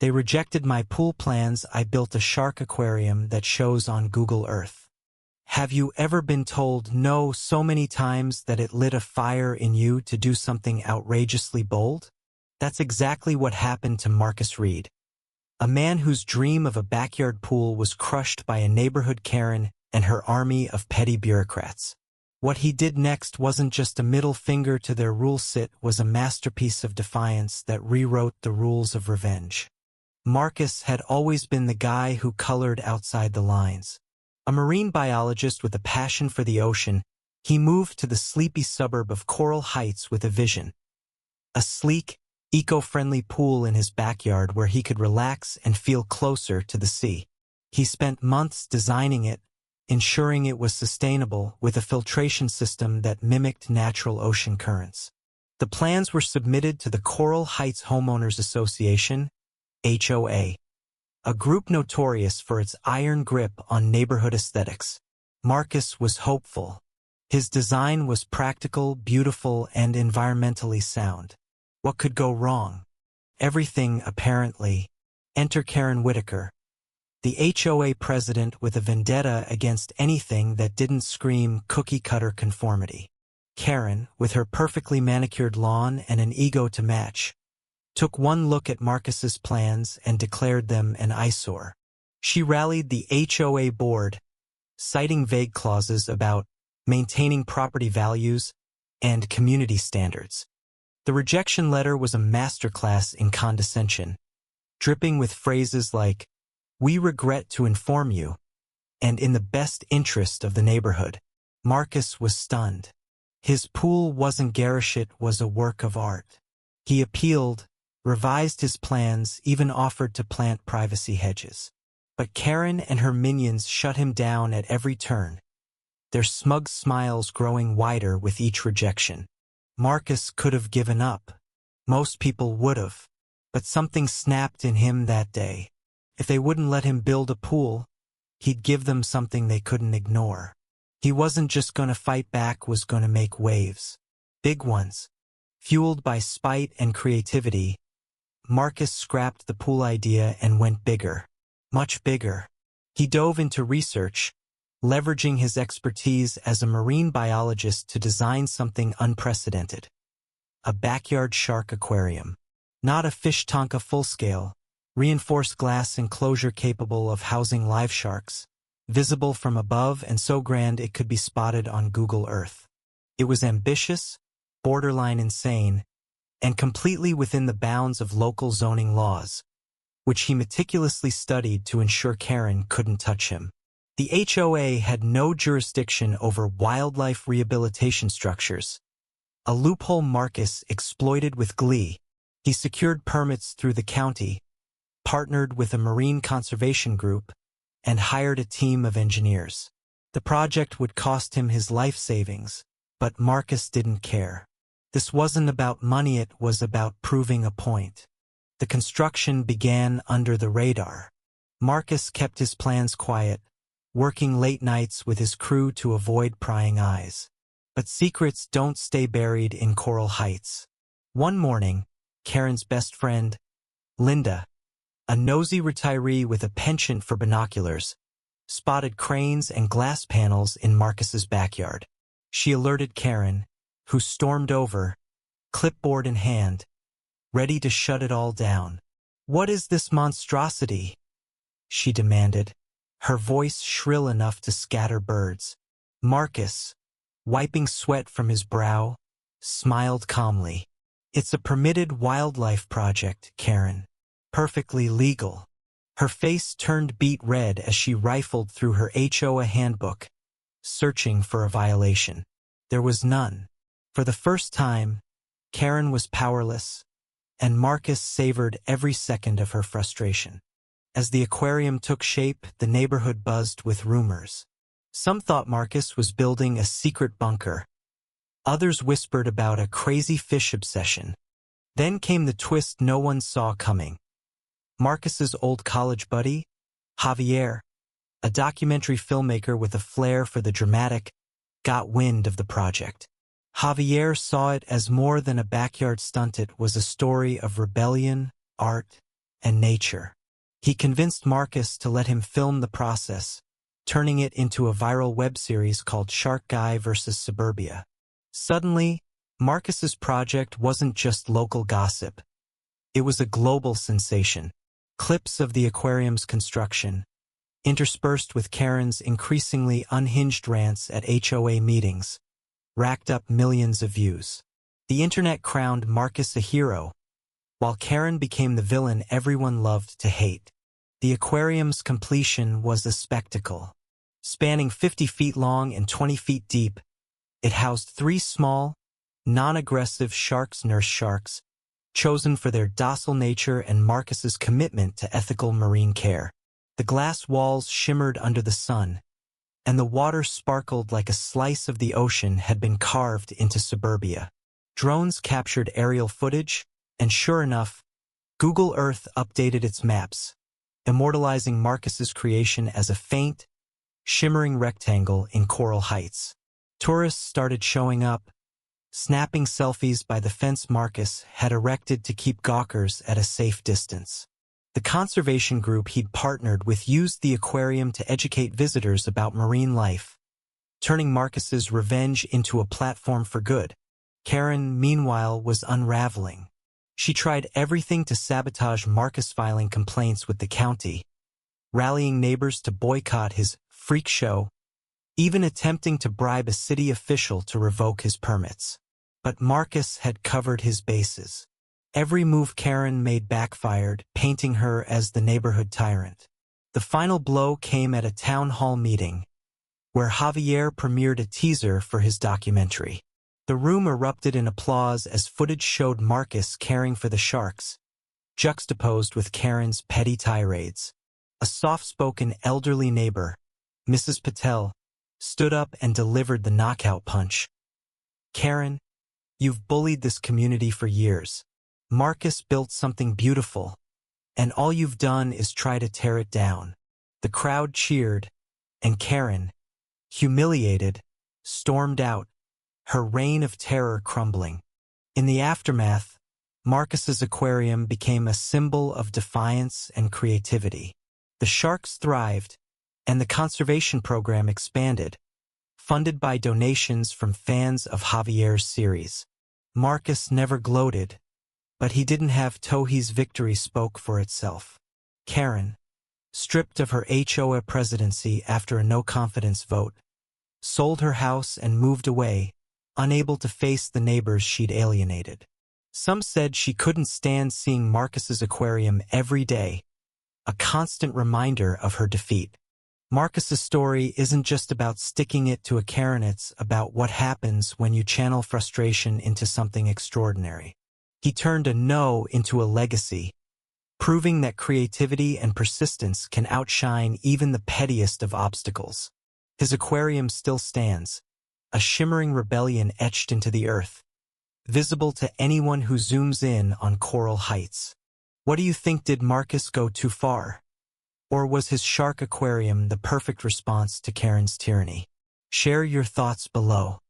They rejected my pool plans. I built a shark aquarium that shows on Google Earth. Have you ever been told no so many times that it lit a fire in you to do something outrageously bold? That's exactly what happened to Marcus Reed, a man whose dream of a backyard pool was crushed by a neighborhood Karen and her army of petty bureaucrats. What he did next wasn't just a middle finger to their rule set, was a masterpiece of defiance that rewrote the rules of revenge. Marcus had always been the guy who colored outside the lines. A marine biologist with a passion for the ocean, he moved to the sleepy suburb of Coral Heights with a vision. A sleek, eco-friendly pool in his backyard where he could relax and feel closer to the sea. He spent months designing it, ensuring it was sustainable with a filtration system that mimicked natural ocean currents. The plans were submitted to the Coral Heights Homeowners Association, HOA, a group notorious for its iron grip on neighborhood aesthetics. Marcus was hopeful. His design was practical, beautiful, and environmentally sound. What could go wrong? Everything, apparently. Enter Karen Whitaker, the HOA president with a vendetta against anything that didn't scream cookie-cutter conformity. Karen, with her perfectly manicured lawn and an ego to match, took one look at Marcus's plans and declared them an eyesore. She rallied the HOA board, citing vague clauses about maintaining property values and community standards. The rejection letter was a masterclass in condescension, dripping with phrases like, "We regret to inform you," and "in the best interest of the neighborhood." Marcus was stunned. His pool wasn't garish, it was a work of art. He appealed, revised his plans, even offered to plant privacy hedges. But Karen and her minions shut him down at every turn, their smug smiles growing wider with each rejection. Marcus could have given up. Most people would have. But something snapped in him that day. If they wouldn't let him build a pool, he'd give them something they couldn't ignore. He wasn't just going to fight back, was going to make waves. Big ones. Fueled by spite and creativity, Marcus scrapped the pool idea and went bigger. Much bigger. He dove into research, leveraging his expertise as a marine biologist to design something unprecedented. A backyard shark aquarium. Not a fish tanka full-scale, reinforced glass enclosure capable of housing live sharks, visible from above and so grand it could be spotted on Google Earth. It was ambitious, borderline insane, and completely within the bounds of local zoning laws, which he meticulously studied to ensure Karen couldn't touch him. The HOA had no jurisdiction over wildlife rehabilitation structures, a loophole Marcus exploited with glee. He secured permits through the county, partnered with a marine conservation group, and hired a team of engineers. The project would cost him his life savings, but Marcus didn't care. This wasn't about money, it was about proving a point. The construction began under the radar. Marcus kept his plans quiet, working late nights with his crew to avoid prying eyes. But secrets don't stay buried in Coral Heights. One morning, Karen's best friend, Linda, a nosy retiree with a penchant for binoculars, spotted cranes and glass panels in Marcus's backyard. She alerted Karen, who stormed over, clipboard in hand, ready to shut it all down. "What is this monstrosity?" she demanded, her voice shrill enough to scatter birds. Marcus, wiping sweat from his brow, smiled calmly. "It's a permitted wildlife project, Karen. Perfectly legal." Her face turned beet red as she rifled through her HOA handbook, searching for a violation. There was none. For the first time, Karen was powerless, and Marcus savored every second of her frustration. As the aquarium took shape, the neighborhood buzzed with rumors. Some thought Marcus was building a secret bunker. Others whispered about a crazy fish obsession. Then came the twist no one saw coming. Marcus's old college buddy, Javier, a documentary filmmaker with a flair for the dramatic, got wind of the project. Javier saw it as more than a backyard stunt. It was a story of rebellion, art, and nature. He convinced Marcus to let him film the process, turning it into a viral web series called Shark Guy vs. Suburbia. Suddenly, Marcus's project wasn't just local gossip. It was a global sensation. Clips of the aquarium's construction, interspersed with Karen's increasingly unhinged rants at HOA meetings, racked up millions of views. The internet crowned Marcus a hero, while Karen became the villain everyone loved to hate. The aquarium's completion was a spectacle. Spanning 50 feet long and 20 feet deep, it housed 3 small, non-aggressive nurse sharks, chosen for their docile nature and Marcus's commitment to ethical marine care. The glass walls shimmered under the sun, and the water sparkled like a slice of the ocean had been carved into suburbia. Drones captured aerial footage, and sure enough, Google Earth updated its maps, immortalizing Marcus's creation as a faint, shimmering rectangle in Coral Heights. Tourists started showing up, snapping selfies by the fence Marcus had erected to keep gawkers at a safe distance. The conservation group he'd partnered with used the aquarium to educate visitors about marine life, turning Marcus's revenge into a platform for good. Karen, meanwhile, was unraveling. She tried everything to sabotage Marcus, filing complaints with the county, rallying neighbors to boycott his freak show, even attempting to bribe a city official to revoke his permits. But Marcus had covered his bases. Every move Karen made backfired, painting her as the neighborhood tyrant. The final blow came at a town hall meeting, where Javier premiered a teaser for his documentary. The room erupted in applause as footage showed Marcus caring for the sharks, juxtaposed with Karen's petty tirades. A soft-spoken elderly neighbor, Mrs. Patel, stood up and delivered the knockout punch. "Karen, you've bullied this community for years. Marcus built something beautiful, and all you've done is try to tear it down." The crowd cheered, and Karen, humiliated, stormed out, her reign of terror crumbling. In the aftermath, Marcus's aquarium became a symbol of defiance and creativity. The sharks thrived, and the conservation program expanded, funded by donations from fans of Javier's series. Marcus never gloated, but he didn't have Tohi's victory spoke for itself. Karen, stripped of her HOA presidency after a no-confidence vote, sold her house and moved away, unable to face the neighbors she'd alienated. Some said she couldn't stand seeing Marcus's aquarium every day, a constant reminder of her defeat. Marcus's story isn't just about sticking it to a Karen, it's about what happens when you channel frustration into something extraordinary. He turned a no into a legacy, proving that creativity and persistence can outshine even the pettiest of obstacles. His aquarium still stands, a shimmering rebellion etched into the earth, visible to anyone who zooms in on Coral Heights. What do you think? Did Marcus go too far? Or was his shark aquarium the perfect response to Karen's tyranny? Share your thoughts below.